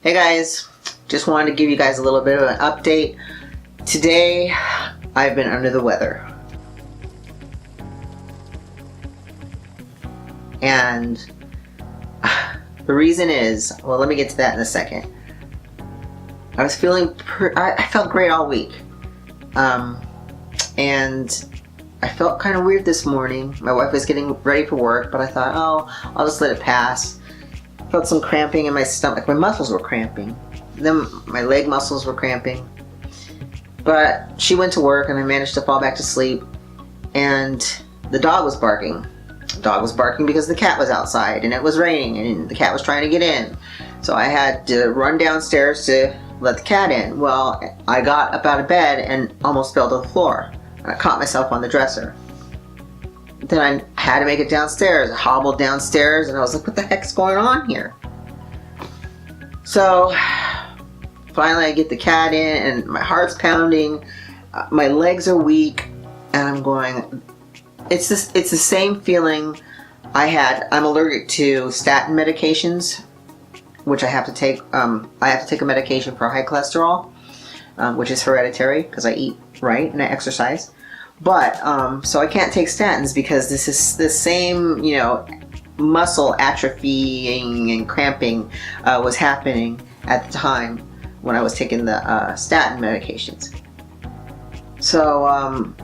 Hey guys, just wanted to give you guys a little bit of an update. Today, I've been under the weather. And the reason is, well, let me get to that in a second. I was feeling, I felt great all week. And I felt kind of weird this morning. My wife was getting ready for work, but I thought, oh, I'll just let it pass. Felt some cramping in my stomach. My muscles were cramping. Then my leg muscles were cramping. But she went to work and I managed to fall back to sleep. And the dog was barking. The dog was barking because the cat was outside and it was raining and the cat was trying to get in. So I had to run downstairs to let the cat in. Well, I got up out of bed and almost fell to the floor. And I caught myself on the dresser. Then I had to make it downstairs. I hobbled downstairs and I was like, what the heck's going on here? So finally I get the cat in and my heart's pounding. My legs are weak and I'm going, it's the same feeling I had. I'm allergic to statin medications, which I have to take. I have to take a medication for high cholesterol, which is hereditary because I eat right and I exercise. But, so I can't take statins because this is the same, muscle atrophying and cramping was happening at the time when I was taking the statin medications. So,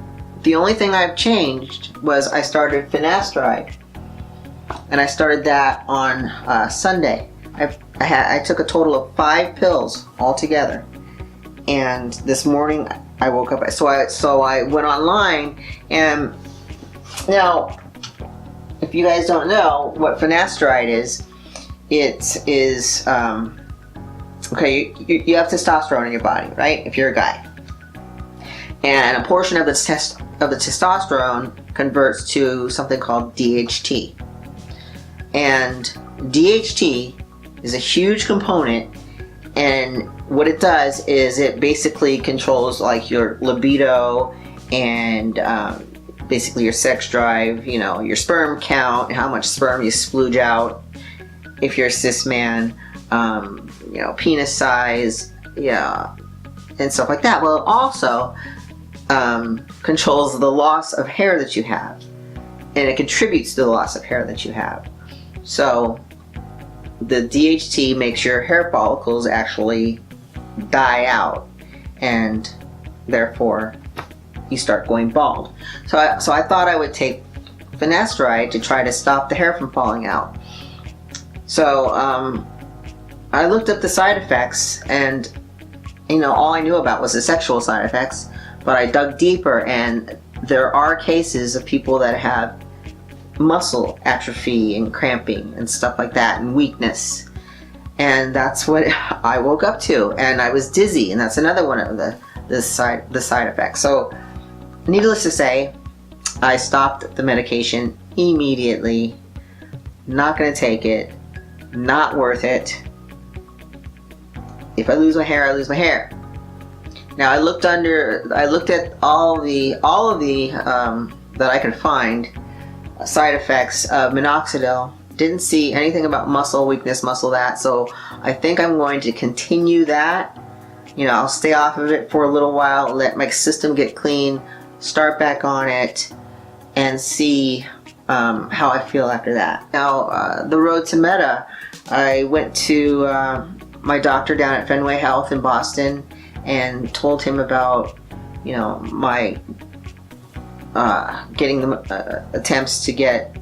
the only thing I've changed was I started Finasteride. And I started that on Sunday. I took a total of 5 pills altogether. And this morning I woke up, so I went online, and now, if you guys don't know what Finasteride is, it is, okay, you have testosterone in your body, right? If you're a guy. And a portion of the testosterone converts to something called DHT. And DHT is a huge component, and what it does is it basically controls like your libido and basically your sex drive, your sperm count, how much sperm you splooge out if you're a cis man, penis size, and stuff like that. Well, it also controls the loss of hair that you have, and it contributes to the loss of hair that you have. So the DHT makes your hair follicles actually die out, and therefore you start going bald. So I thought I would take Finasteride to try to stop the hair from falling out. So I looked up the side effects, and all I knew about was the sexual side effects, but I dug deeper, and there are cases of people that have muscle atrophy and cramping and stuff like that, and weakness, and that's what I woke up to. And I was dizzy, and that's another one of the side effects. So needless to say, I stopped the medication immediately. Not gonna take it, not worth it. If I lose my hair, I lose my hair. Now I looked at all of the that I could find side effects of minoxidil. Didn't see anything about muscle weakness, muscle that. So I think I'm going to continue that. I'll stay off of it for a little while, let my system get clean, start back on it, and see how I feel after that. Now, the road to Meta, I went to my doctor down at Fenway Health in Boston and told him about, my getting the attempts to get,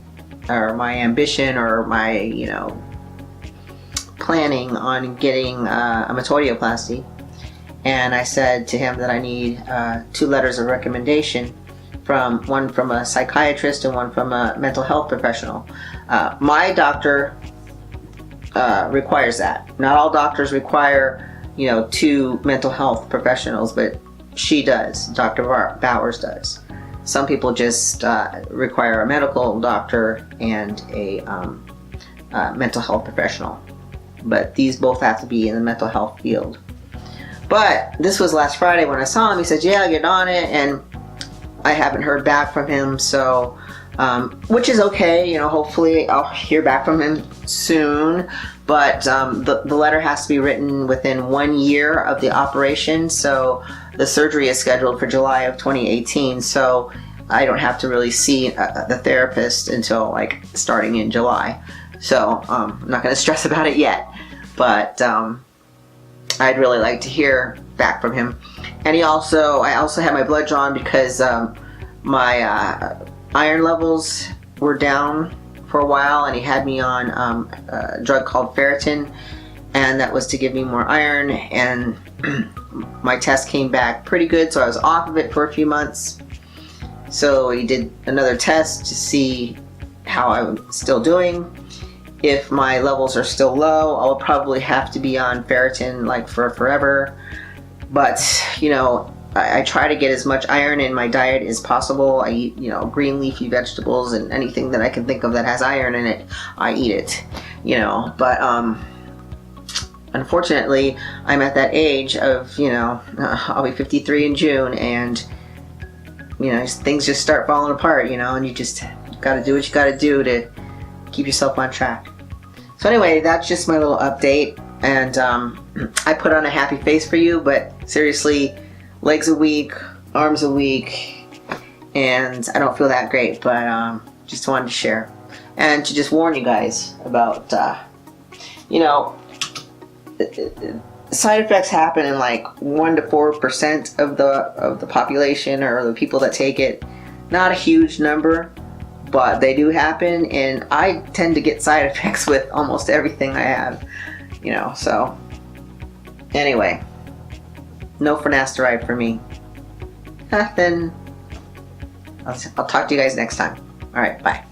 or my ambition, or my, planning on getting a metoidioplasty. And I said to him that I need 2 letters of recommendation, one from a psychiatrist and one from a mental health professional. My doctor requires that. Not all doctors require, 2 mental health professionals, but she does. Dr. Bowers does. Some people just require a medical doctor and a mental health professional. But these both have to be in the mental health field. But this was last Friday when I saw him. He said, yeah, I'll get on it. And I haven't heard back from him. So which is okay. You know, hopefully I'll hear back from him soon. But the letter has to be written within 1 year of the operation. So the surgery is scheduled for July of 2018. So I don't have to really see the therapist until like starting in July. So I'm not going to stress about it yet. But I'd really like to hear back from him. And I also had my blood drawn because my iron levels were down for a while, and he had me on a drug called ferritin, and that was to give me more iron. And my test came back pretty good, so I was off of it for a few months. So he did another test to see how I'm still doing. If my levels are still low, I'll probably have to be on ferritin like for forever. But you know, I try to get as much iron in my diet as possible. I eat, you know, green leafy vegetables, and anything that I can think of that has iron in it, I eat it. You know, but unfortunately, I'm at that age of, you know, I'll be 53 in June, and you know, things just start falling apart. You know, and you just got to do what you got to do to keep yourself on track. So anyway, that's just my little update, and I put on a happy face for you, but seriously, legs are weak, arms are weak, and I don't feel that great, but just wanted to share. And to just warn you guys about, you know, side effects happen in like 1 to 4% of the population, or the people that take it. Not a huge number, but they do happen, and I tend to get side effects with almost everything I have, you know, so anyway. No finasteride for me. Then I'll talk to you guys next time. Alright, bye.